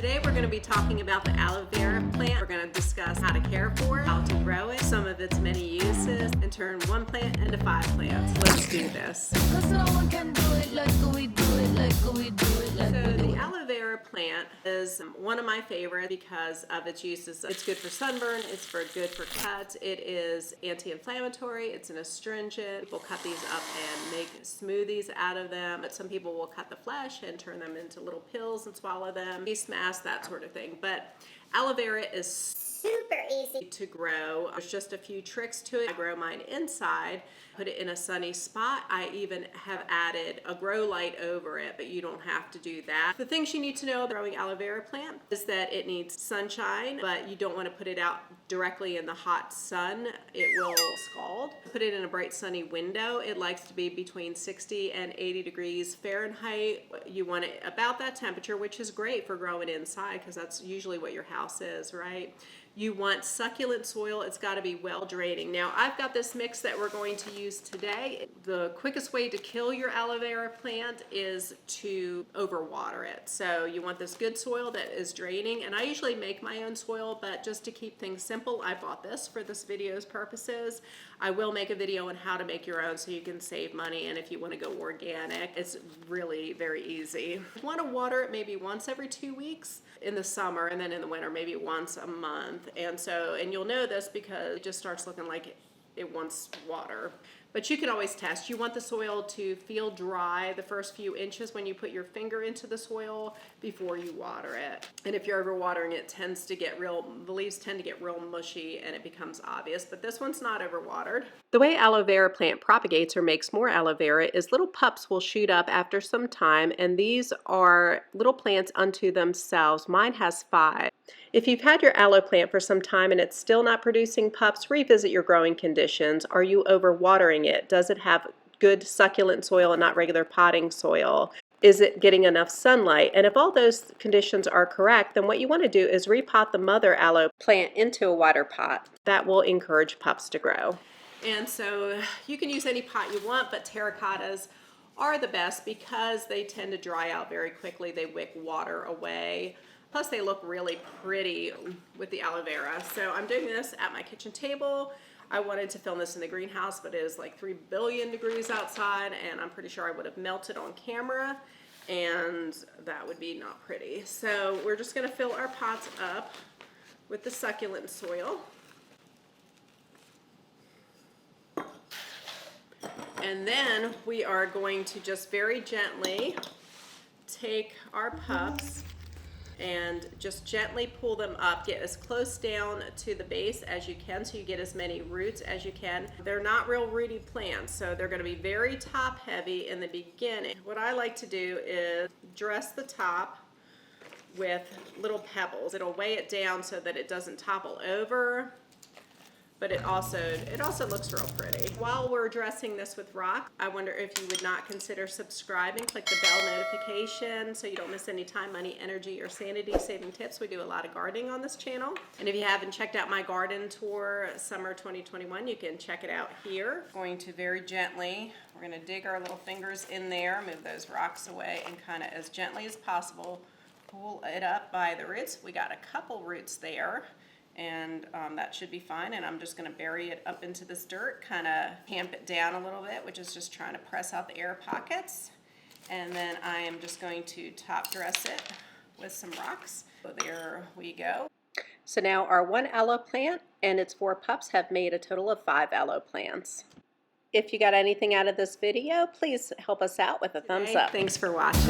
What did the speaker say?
Today we're going to be talking about the aloe vera plant. We're going to discuss how to care for it, how to grow it, some of its many uses, and turn one plant into 5 plants. Let's do this. So the aloe vera plant is one of my favorites because of its uses. It's good for sunburn, it's good for cuts, it is anti-inflammatory, it's an astringent. People cut these up and make smoothies out of them. But some people will cut the flesh and turn them into little pills and swallow them, face masks, that sort of thing. But aloe vera is super easy to grow. There's just a few tricks to it. I grow mine inside, put it in a sunny spot. I even have added a grow light over it, but you don't have to do that. The things you need to know about growing aloe vera plant is that it needs sunshine, but you don't want to put it out directly in the hot sun. It will scald. Put it in a bright sunny window. It likes to be between 60 and 80 degrees Fahrenheit. You want it about that temperature, which is great for growing inside because that's usually what your house is, right? You want succulent soil. It's got to be well draining. Now I've got this mix that we're going to use today. The quickest way to kill your aloe vera plant is to overwater it. So you want this good soil that is draining, and I usually make my own soil, but just to keep things simple, I bought this for this video's purposes. I will make a video on how to make your own so you can save money, and if you want to go organic, it's really very easy. You want to water it maybe once every 2 weeks in the summer, and then in the winter maybe once a month. And you'll know this because it just starts looking like it wants water. But you can always test. You want the soil to feel dry the first few inches when you put your finger into the soil before you water it. And if you're overwatering it, the leaves tend to get real mushy and it becomes obvious, but this one's not overwatered. The way aloe vera plant propagates or makes more aloe vera is little pups will shoot up after some time, and these are little plants unto themselves. Mine has 5. If you've had your aloe plant for some time and it's still not producing pups, revisit your growing conditions. Are you overwatering it? Does it have good succulent soil and not regular potting soil? Is it getting enough sunlight? And if all those conditions are correct, then what you want to do is repot the mother aloe plant into a water pot. That will encourage pups to grow. And so you can use any pot you want, but terracottas are the best because they tend to dry out very quickly. They wick water away. Plus they look really pretty with the aloe vera. So I'm doing this at my kitchen table. I wanted to film this in the greenhouse, but it is like 3 billion degrees outside, and I'm pretty sure I would have melted on camera, and that would be not pretty. So we're just gonna fill our pots up with the succulent soil. And then we are going to just very gently take our pups and just gently pull them up. Get as close down to the base as you can so you get as many roots as you can. They're not real rooty plants, so they're going to be very top heavy in the beginning. What I like to do is dress the top with little pebbles. It'll weigh it down so that it doesn't topple over, but it also looks real pretty. While we're dressing this with rock, I wonder if you would not consider subscribing. Click the bell notification so you don't miss any time, money, energy, or sanity saving tips. We do a lot of gardening on this channel. And if you haven't checked out my garden tour summer 2021, you can check it out here. Going to very gently, we're gonna dig our little fingers in there, move those rocks away, and kind of as gently as possible pull it up by the roots. We got a couple roots there, and that should be fine. And I'm just going to bury it up into this dirt, kind of tamp it down a little bit, which is just trying to press out the air pockets. And then I am just going to top dress it with some rocks. So there we go. So now our 1 aloe plant and its 4 pups have made a total of 5 aloe plants. If you got anything out of this video, please help us out with a thumbs up. Thanks for watching.